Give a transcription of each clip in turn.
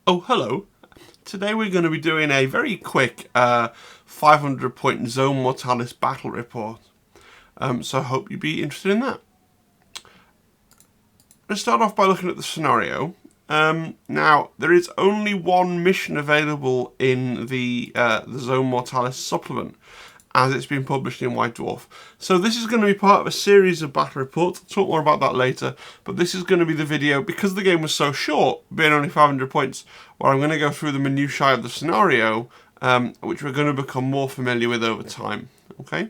Oh, hello. Today we're going to be doing a very quick 500 point Zone Mortalis battle report. So I hope you'd be interested in that. Let's start off by looking at the scenario. Now, there is only one mission available in the Zone Mortalis supplement, as it's been published in White Dwarf. So this is going to be part of a series of battle reports. I'll talk more about that later, but this is going to be the video, because the game was so short, being only 500 points, where I'm going to go through the minutiae of the scenario, which we're going to become more familiar with over time. Okay?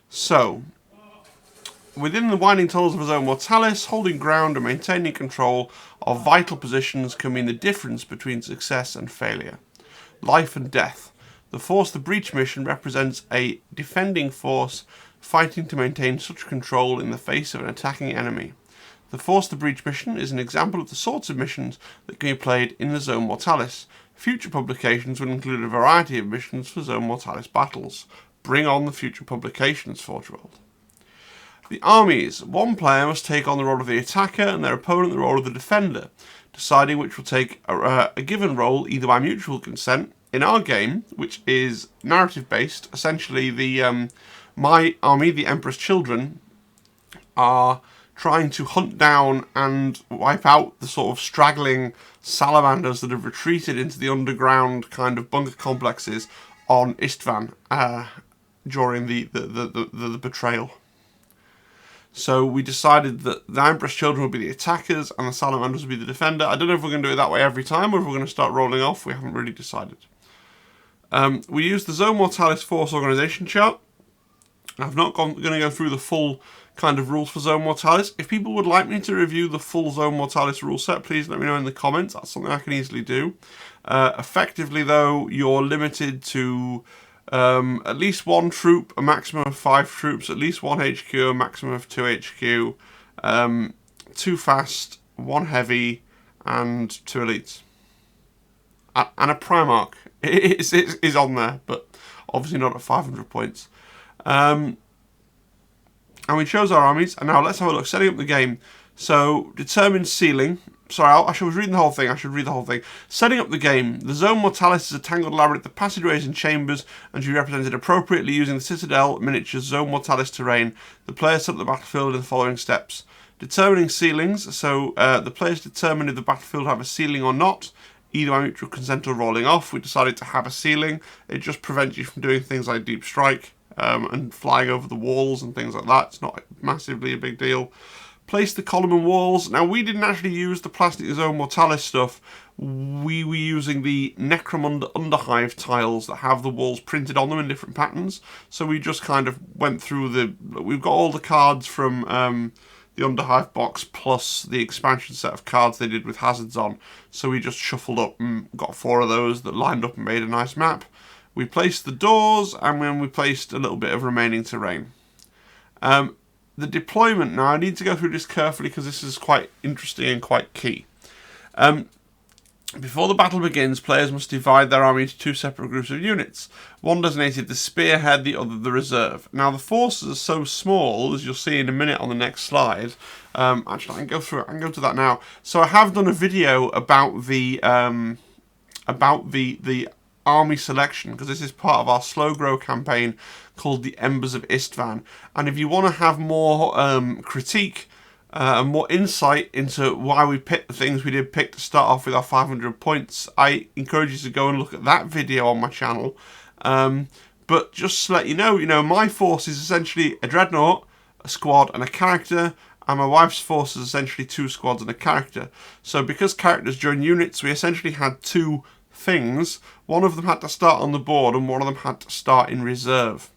So, within the winding tunnels of Zone Mortalis, holding ground and maintaining control of vital positions can mean the difference between success and failure. Life and death. The Force the Breach mission represents a defending force fighting to maintain such control in the face of an attacking enemy. The Force the Breach mission is an example of the sorts of missions that can be played in the Zone Mortalis. Future publications will include a variety of missions for Zone Mortalis battles. Bring on the future publications, Forge World. The armies. One player must take on the role of the attacker and their opponent the role of the defender, deciding which will take a given role either by mutual consent. In our game, which is narrative-based, essentially my army, the Emperor's Children, are trying to hunt down and wipe out the sort of straggling salamanders that have retreated into the underground kind of bunker complexes on Istvaan during the betrayal. So we decided that the Emperor's Children would be the attackers and the Salamanders would be the defender. I don't know if we're going to do it that way every time or if we're going to start rolling off. We haven't really decided. We used the Zone Mortalis Force Organisation chart. I'm not going to go through the full kind of rules for Zone Mortalis. If people would like me to review the full Zone Mortalis rule set, please let me know in the comments. That's something I can easily do. Effectively, though, you're limited to at least one troop, a maximum of 5 troops, at least 1 HQ, a maximum of 2 HQ, 2 fast, 1 heavy, and 2 elites. And a Primarch is on there, but obviously not at 500 points. And we chose our armies, and now let's have a look. Setting up the game. So, determine ceiling. Sorry, I should read the whole thing. Setting up the game. The Zone Mortalis is a tangled labyrinth of passageways and chambers, and should be represented appropriately using the Citadel miniatures Zone Mortalis terrain. The players set up the battlefield in the following steps. Determining ceilings. So, the players determine if the battlefield will have a ceiling or not, either by mutual consent or rolling off. We decided to have a ceiling. It just prevents you from doing things like deep strike and flying over the walls and things like that. It's not massively a big deal. Place the column and walls. Now, we didn't actually use the plastic Zone Mortalis stuff. We were using the Necromunda Underhive tiles that have the walls printed on them in different patterns. So we just kind of went through we've got all the cards from the Underhive box plus the expansion set of cards they did with hazards on. So we just shuffled up and got 4 of those that lined up and made a nice map. We placed the doors, and then we placed a little bit of remaining terrain. The deployment, now I need to go through this carefully because this is quite interesting and quite key. Before the battle begins, players must divide their army into 2 separate groups of units. One designated the spearhead, the other the reserve. Now the forces are so small, as you'll see in a minute on the next slide. Actually, I can go through it. I can go to that now. So I have done a video about the army selection, because this is part of our slow grow campaign called the Embers of Istvaan. And if you want to have more critique and more insight into why we picked the things we did pick to start off with our 500 points, I encourage you to go and look at that video on my channel. But just to let you know, my force is essentially a dreadnought, a squad, and a character. And my wife's force is essentially 2 squads and a character. So because characters join units, we essentially had 2 things. One of them had to start on the board and one of them had to start in reserve.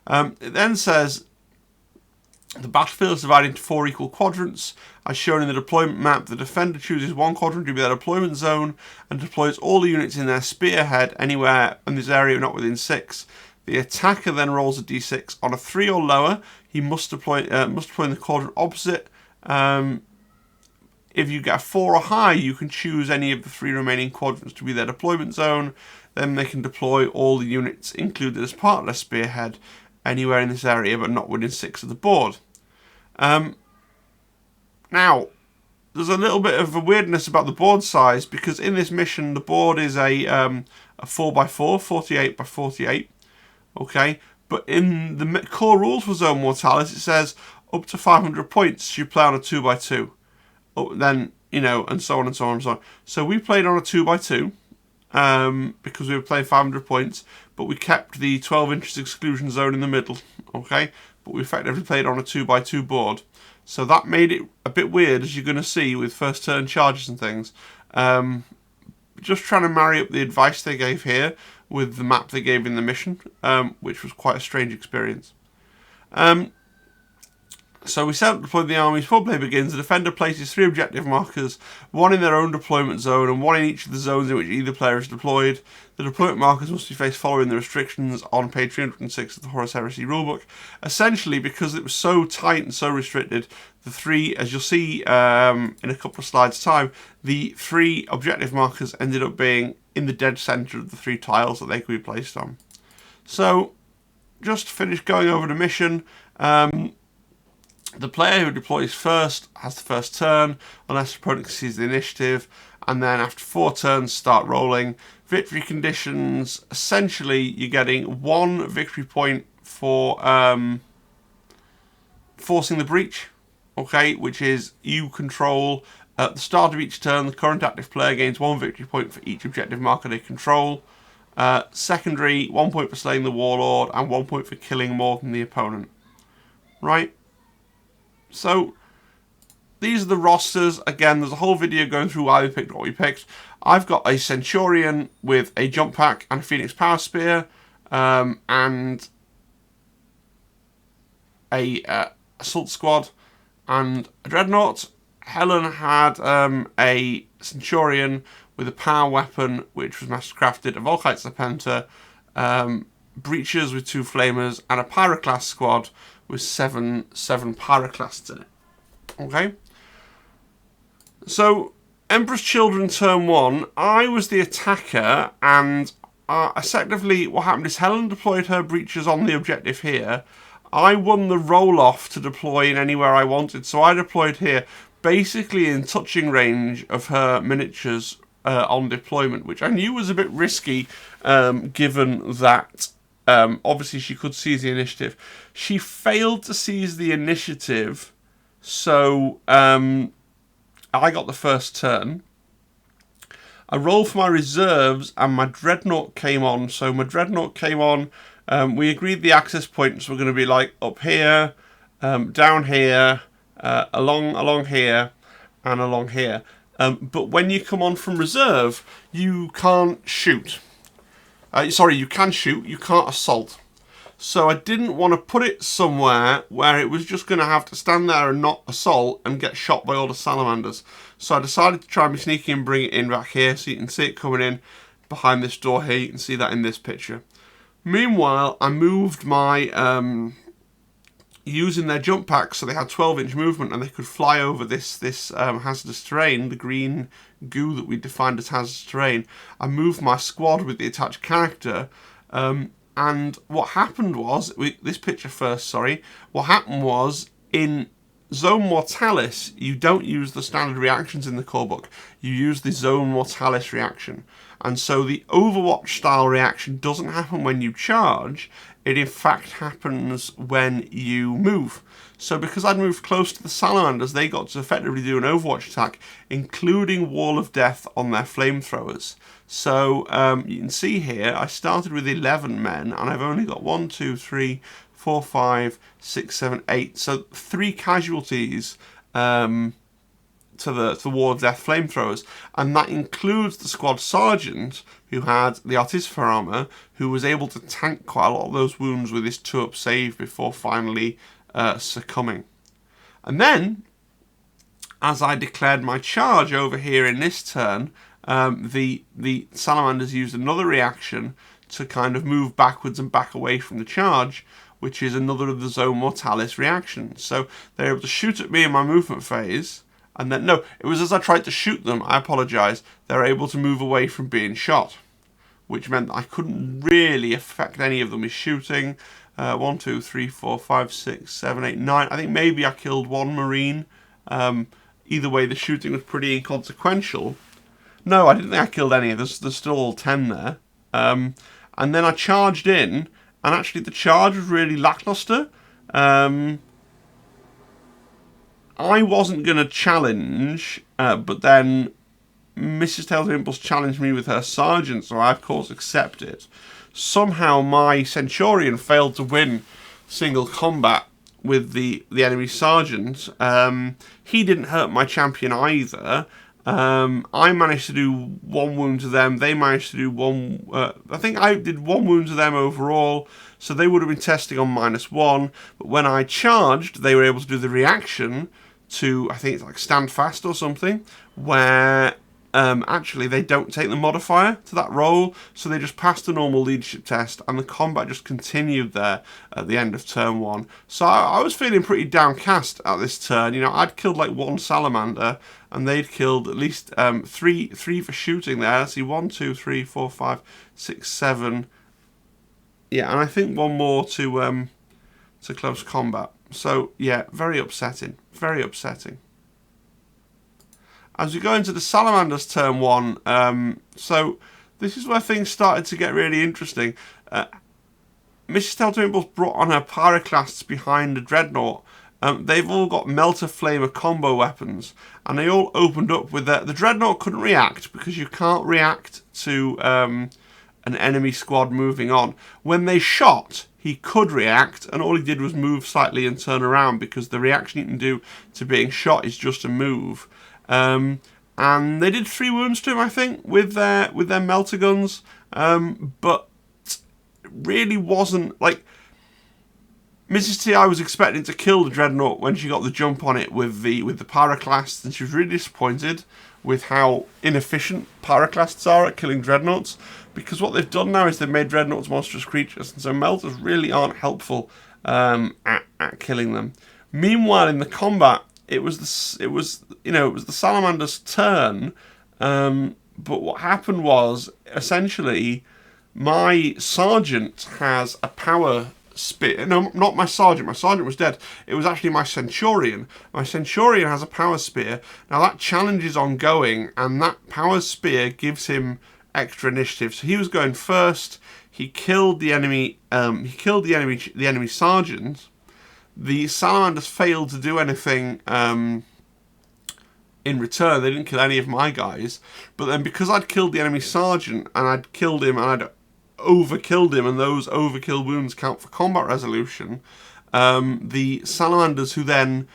It then says the battlefield is divided into 4 equal quadrants. As shown in the deployment map, the defender chooses one quadrant to be their deployment zone and deploys all the units in their spearhead anywhere in this area not within 6. The attacker then rolls a d6. On a 3 or lower, he must deploy in the quadrant opposite. If you get a 4 or higher, you can choose any of the 3 remaining quadrants to be their deployment zone. Then they can deploy all the units included as part of their spearhead anywhere in this area, but not within 6 of the board. Now, there's a little bit of a weirdness about the board size, because in this mission the board is a 4x4, 48 by 48. Okay, but in the core rules for Zone Mortalis, it says up to 500 points you play on a 2x2. Then, and so on and so on and so on. So we played on a 2x2 because we were playing 500 points, but we kept the 12 inches exclusion zone in the middle. Okay, but we effectively played on a 2x2 board. So that made it a bit weird, as you're going to see with first turn charges and things. Just trying to marry up the advice they gave here with the map they gave in the mission, which was quite a strange experience. So we set up to deploy the armies. Before play begins, the defender places 3 objective markers, 1 in their own deployment zone and 1 in each of the zones in which either player is deployed. The deployment markers must be faced following the restrictions on page 306 of the Horus Heresy rulebook. Essentially, because it was so tight and so restricted, the 3, as you'll see in a couple of slides' time, the 3 objective markers ended up being in the dead centre of the 3 tiles that they could be placed on. So, just to finish going over the mission, the player who deploys first has the first turn, unless the opponent sees the initiative, and then after 4 turns start rolling. Victory conditions, essentially you're getting 1 victory point for forcing the breach, okay, which is you control, at the start of each turn, the current active player gains 1 victory point for each objective marker they control. Secondary, 1 point for slaying the warlord, and 1 point for killing more than the opponent. Right? So, these are the rosters. Again, there's a whole video going through why we picked what we picked. I've got a Centurion with a jump pack and a Phoenix Power Spear, and a Assault Squad, and a Dreadnought. Helen had a Centurion with a power weapon, which was mastercrafted, a Volkite Serpenter, Breachers with 2 Flamers, and a Pyroclast squad with 7 Pyroclasts in it. Okay? So, Emperor's Children Turn 1, I was the attacker, and effectively what happened is Helen deployed her Breachers on the objective here. I won the roll-off to deploy in anywhere I wanted, so I deployed here, basically in touching range of her miniatures on deployment, which I knew was a bit risky, given that obviously she could seize the initiative. She failed to seize the initiative, so I got the first turn. I rolled for my reserves and my Dreadnought came on. So my Dreadnought came on. We agreed the access points were going to be like up here, down here, along here, and along here. But when you come on from reserve, you can't shoot. You can shoot, you can't assault. So I didn't want to put it somewhere where it was just going to have to stand there and not assault and get shot by all the salamanders. So I decided to try and be sneaky and bring it in back here, so you can see it coming in behind this door here. You can see that in this picture. Meanwhile, I moved my using their jump packs, so they had 12-inch movement and they could fly over this hazardous terrain, the green goo that we defined as hazardous terrain. I moved my squad with the attached character, and what happened was, this picture first, sorry, what happened was, in Zone Mortalis, you don't use the standard reactions in the core book, you use the Zone Mortalis reaction. And so the Overwatch style reaction doesn't happen when you charge, it in fact happens when you move. So because I'd moved close to the Salamanders, they got to effectively do an Overwatch attack, including Wall of Death on their flamethrowers. So you can see here, I started with 11 men, and I've only got 1, 2, 3, 4, 5, 6, 7, 8. So 3 casualties to the Wall of Death flamethrowers, and that includes the squad sergeant who had the Artificer armor, who was able to tank quite a lot of those wounds with his 2-up save before finally succumbing. And then, as I declared my charge over here in this turn, the Salamanders used another reaction to kind of move backwards and back away from the charge, which is another of the Zone Mortalis reactions. So they're able to shoot at me in my movement phase, and then, no, it was as I tried to shoot them, I apologise, they're able to move away from being shot, which meant that I couldn't really affect any of them with shooting. 1, 2, 3, 4, 5, 6, 7, 8, 9. I think maybe I killed 1 Marine. either way, the shooting was pretty inconsequential. No, I didn't think I killed any. There's still all 10 there. And then I charged in, and actually the charge was really lackluster. I wasn't going to challenge, but then Mrs. Tales of Impulse challenged me with her sergeant, so I of course accepted. Somehow my Centurion failed to win single combat with the enemy sergeant. He didn't hurt my champion either. I managed to do 1 wound to them. They managed to do 1... I think I did 1 wound to them overall, so they would have been testing on -1. But when I charged, they were able to do the reaction to, I think it's like stand fast or something, where actually they don't take the modifier to that roll, so they just passed the normal leadership test, and the combat just continued there at the end of turn 1. So I was feeling pretty downcast at this turn. You know, I'd killed like 1 salamander, and they'd killed at least 3 for shooting there. Let's see, 1, 2, 3, 4, 5, 6, 7. Yeah, and I think 1 more to close combat. So yeah, very upsetting. Very upsetting. As we go into the Salamanders Turn One, so this is where things started to get really interesting. Mrs. Tales of Impulse brought on her pyroclasts behind the Dreadnought. They've all got Melter Flamer combo weapons, and they all opened up with the Dreadnought couldn't react, because you can't react to an enemy squad moving on. When they shot, he could react, and all he did was move slightly and turn around, because the reaction you can do to being shot is just a move. And they did 3 wounds to him, I think, with their melter guns. But it really wasn't like Mrs. T. I was expecting to kill the Dreadnought when she got the jump on it with the pyroclasts, and she was really disappointed with how inefficient pyroclasts are at killing Dreadnoughts. Because what they've done now is they've made Dreadnoughts monstrous creatures, and so melters really aren't helpful at killing them. Meanwhile, in the combat, it was the Salamander's turn, but what happened was, essentially, my sergeant has a power spear. No, not my sergeant. My sergeant was dead. It was actually my Centurion. My Centurion has a power spear. Now that challenge is ongoing, and that power spear gives him extra initiative. So he was going first. He killed the enemy. The enemy sergeant. The Salamanders failed to do anything in return. They didn't kill any of my guys. But then because I'd killed the enemy sergeant, and I'd killed him, and I'd overkilled him, and those overkill wounds count for combat resolution, the Salamanders, who then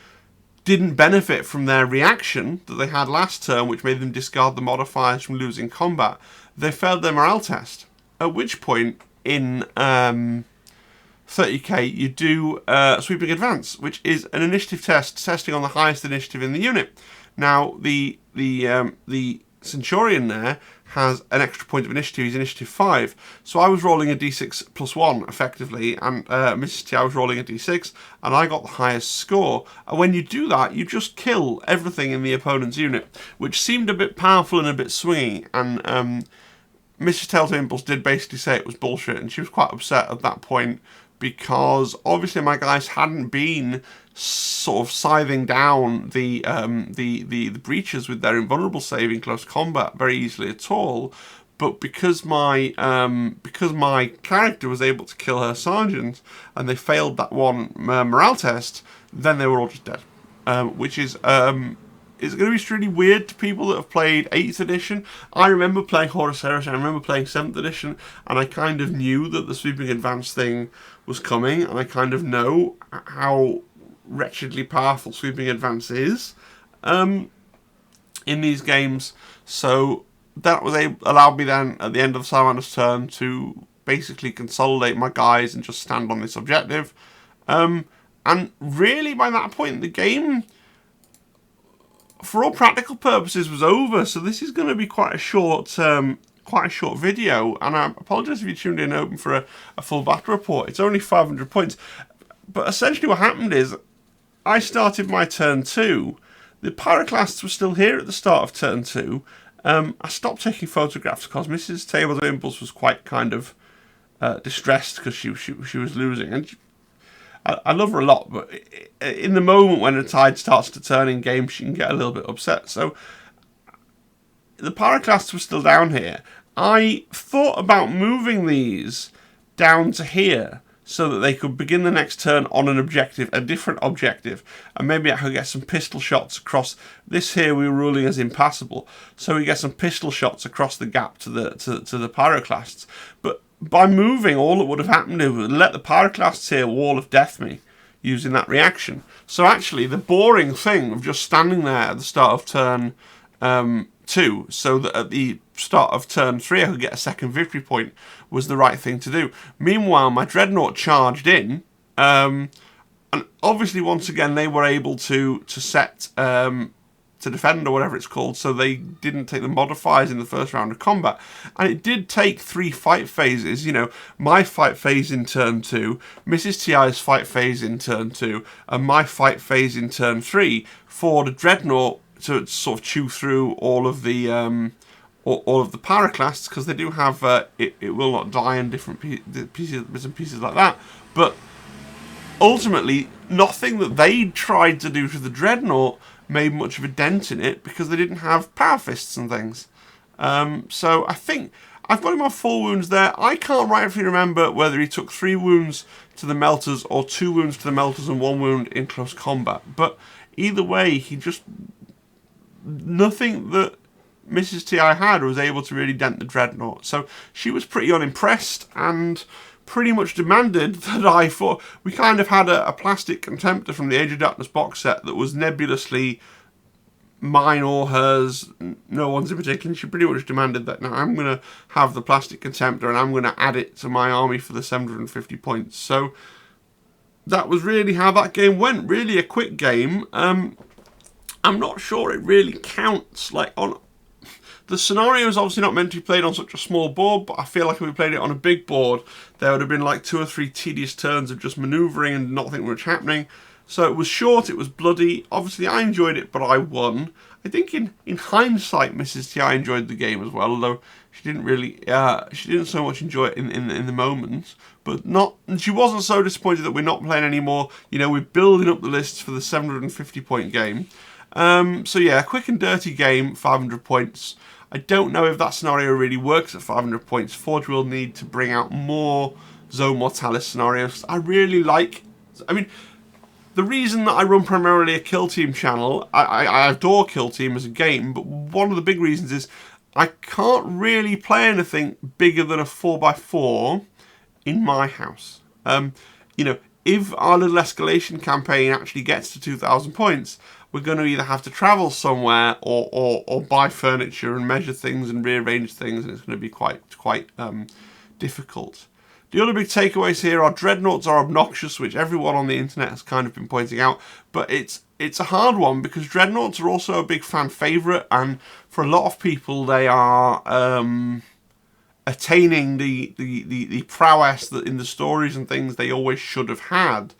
didn't benefit from their reaction that they had last turn, which made them discard the modifiers from losing combat, they failed their morale test. At which point, in 30k, you do Sweeping Advance, which is an initiative test, testing on the highest initiative in the unit. Now, the Centurion there has an extra point of initiative. He's initiative 5. So I was rolling a d6 plus 1, effectively, and Mrs. T, I was rolling a d6, and I got the highest score. And when you do that, you just kill everything in the opponent's unit, which seemed a bit powerful and a bit swingy, and Mrs. Tales of Impulse did basically say it was bullshit, and she was quite upset at that point, because obviously my guys hadn't been sort of scything down the breaches with their invulnerable save in close combat very easily at all. But because my character was able to kill her sergeant, and they failed that one morale test, then they were all just dead. Which is it's going to be really weird to people that have played 8th edition. I remember playing Horus Heresy, I remember playing 7th edition, and I kind of knew that the Sweeping Advance thing was coming, and I kind of know how wretchedly powerful Sweeping Advance is in these games. So that was allowed me then, at the end of the Salamander's turn, to basically consolidate my guys and just stand on this objective. And really, by that point, the game, for all practical purposes, was over. So this is going to be quite a short video, and I apologise if you tuned in open for a full battle report. It's only 500 points, but essentially what happened is I started my turn 2. The pyroclasts were still here at the start of turn 2. I stopped taking photographs because Mrs. Tales of Impulse was quite kind of distressed because she was losing, and I love her a lot, but in the moment when the tide starts to turn in game, she can get a little bit upset. So the Pyroclasts were still down here. I thought about moving these down to here so that they could begin the next turn on an objective, a different objective, and maybe I could get some pistol shots across. This here we were ruling as impassable, so we get some pistol shots across the gap to the Pyroclasts. But by moving, all that would have happened is would let the Pyroclasts here wall of death me using that reaction. So actually, the boring thing of just standing there at the start of turn 2, so that at the start of turn 3 I could get a second victory point, was the right thing to do. Meanwhile, my Dreadnought charged in, and obviously once again they were able to set to defend or whatever it's called, so they didn't take the modifiers in the first round of combat. And it did take 3 fight phases, you know, my fight phase in turn 2, Mrs. TI's fight phase in turn 2, and my fight phase in turn 3 for the Dreadnought to sort of chew through all of the Pyroclasts, because they do have it will not die in different bits and pieces like that. But ultimately, nothing that they tried to do to the Dreadnought made much of a dent in it, because they didn't have power fists and things. So I think I've got him on 4 wounds there. I can't rightfully remember whether he took 3 wounds to the Melters or 2 wounds to the Melters and 1 wound in close combat. But either way, he just... nothing that Mrs. TI had was able to really dent the Dreadnought. So she was pretty unimpressed and pretty much demanded that I thought... we kind of had a plastic Contemptor from the Age of Darkness box set that was nebulously mine or hers, no one's in particular. She pretty much demanded that, now I'm going to have the plastic Contemptor and I'm going to add it to my army for the 750 points. So that was really how that game went. Really a quick game. I'm not sure it really counts. Like, on the scenario is obviously not meant to be played on such a small board, but I feel like if we played it on a big board, there would have been like 2 or 3 tedious turns of just manoeuvring and nothing much happening. So it was short, it was bloody. Obviously I enjoyed it, but I won. I think in hindsight, Mrs. T I enjoyed the game as well, although she didn't really, she didn't so much enjoy it in the moment. But she wasn't so disappointed that we're not playing anymore. You know, we're building up the lists for the 750 point game. So yeah, a quick and dirty game, 500 points. I don't know if that scenario really works at 500 points. Forge will need to bring out more Zone Mortalis scenarios. I really like... I mean, the reason that I run primarily a Kill Team channel, I adore Kill Team as a game, but one of the big reasons is I can't really play anything bigger than a 4x4 in my house. You know, if our little escalation campaign actually gets to 2,000 points, we're going to either have to travel somewhere or buy furniture and measure things and rearrange things, and it's going to be quite difficult. The other big takeaways here are Dreadnoughts are obnoxious, which everyone on the internet has kind of been pointing out, but it's a hard one because Dreadnoughts are also a big fan favourite, and for a lot of people they are attaining the prowess that in the stories and things they always should have had.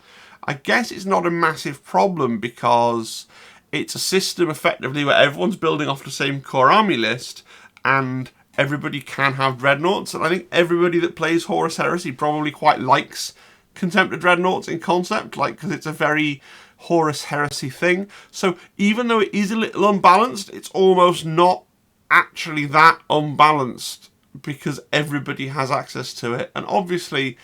I guess it's not a massive problem because it's a system effectively where everyone's building off the same core army list and everybody can have Dreadnoughts. And I think everybody that plays Horus Heresy probably quite likes Contemptor Dreadnoughts in concept, like, because it's a very Horus Heresy thing. So even though it is a little unbalanced, it's almost not actually that unbalanced because everybody has access to it. And obviously,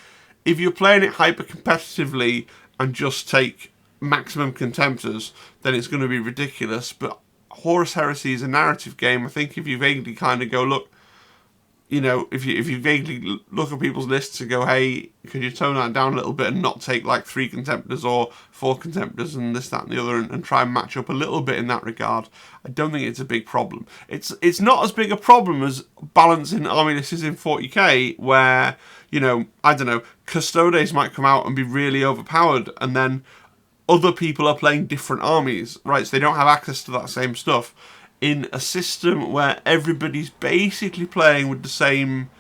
if you're playing it hyper competitively and just take maximum Contemptors, then it's going to be ridiculous. But Horus Heresy is a narrative game. I think if you vaguely kind of go, look, you know, if you vaguely look at people's lists and go, hey, could you tone that down a little bit and not take like 3 Contemptors or 4 Contemptors and this, that and the other, and try and match up a little bit in that regard, I don't think it's a big problem. It's not as big a problem as balancing army lists in 40k where, you know, I don't know, Custodes might come out and be really overpowered and then other people are playing different armies, right? So they don't have access to that same stuff. In a system where everybody's basically playing with the same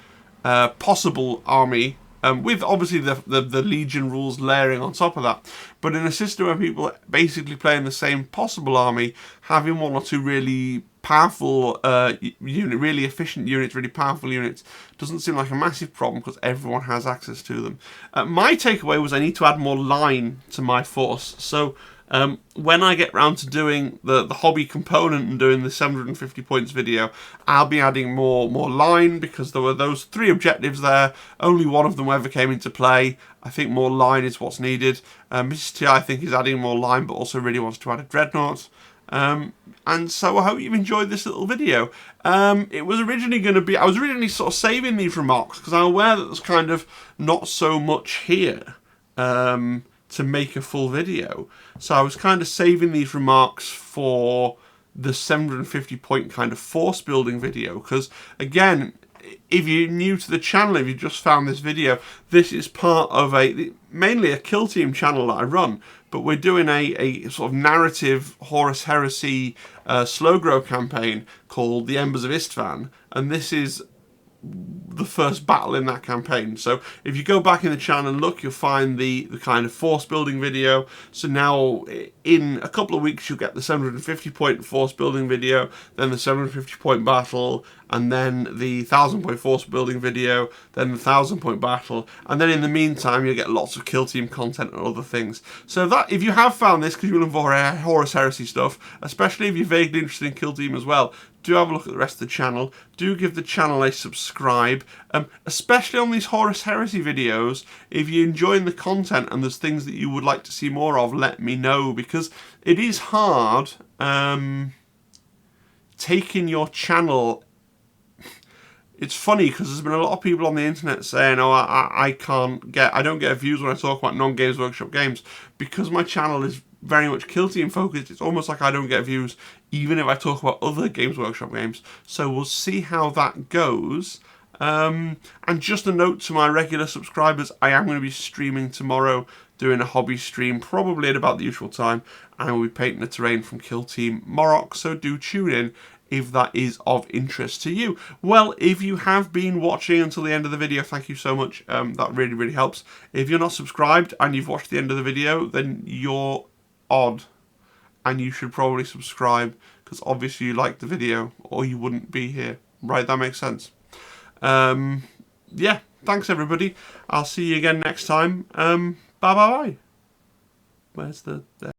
possible army with obviously the Legion rules layering on top of that. But in a system where people are basically playing the same possible army, having one or two really powerful really efficient units, really powerful units, doesn't seem like a massive problem because everyone has access to them. My takeaway was I need to add more line to my force. So when I get round to doing the hobby component and doing the 750 points video, I'll be adding more line, because there were those 3 objectives there. Only one of them ever came into play. I think more line is what's needed. Mrs. T, I think, is adding more line, but also really wants to add a dreadnought. And so I hope you've enjoyed this little video. It was originally going to be, I was originally sort of saving these remarks because I'm aware that there's kind of not so much here to make a full video. So I was kind of saving these remarks for the 750 point kind of force building video, because again, if you're new to the channel, if you just found this video, this is part of mainly a kill team channel that I run, but we're doing a sort of narrative Horus Heresy slow grow campaign called the Embers of Istvaan, and this is the first battle in that campaign. So if you go back in the channel and look, you'll find the kind of force building video. So now in a couple of weeks you'll get the 750 point force building video, then the 750 point battle, and then the 1000 point force building video, then the 1000 point battle, and then in the meantime you'll get lots of kill team content and other things. So that, if you have found this because you love Horus Heresy stuff, especially if you're vaguely interested in kill team as well, do have a look at the rest of the channel. Do give the channel a subscribe, especially on these Horus Heresy videos. If you're enjoying the content and there's things that you would like to see more of, let me know, because it is hard taking your channel. It's funny because there's been a lot of people on the internet saying, oh, I don't get views when I talk about non-Games Workshop games, because my channel is very much kill team focused. It's almost like I don't get views even if I talk about other Games Workshop games. So we'll see how that goes. And just a note to my regular subscribers, I am going to be streaming tomorrow, doing a hobby stream, probably at about the usual time, and I will be painting the terrain from Kill Team Morok, so do tune in if that is of interest to you. Well, if you have been watching until the end of the video, thank you so much. That really, really helps. If you're not subscribed and you've watched the end of the video, then you're odd, and you should probably subscribe, because obviously you liked the video or you wouldn't be here, right? That makes sense. Yeah, thanks everybody. I'll see you again next time. Bye bye bye. Where's the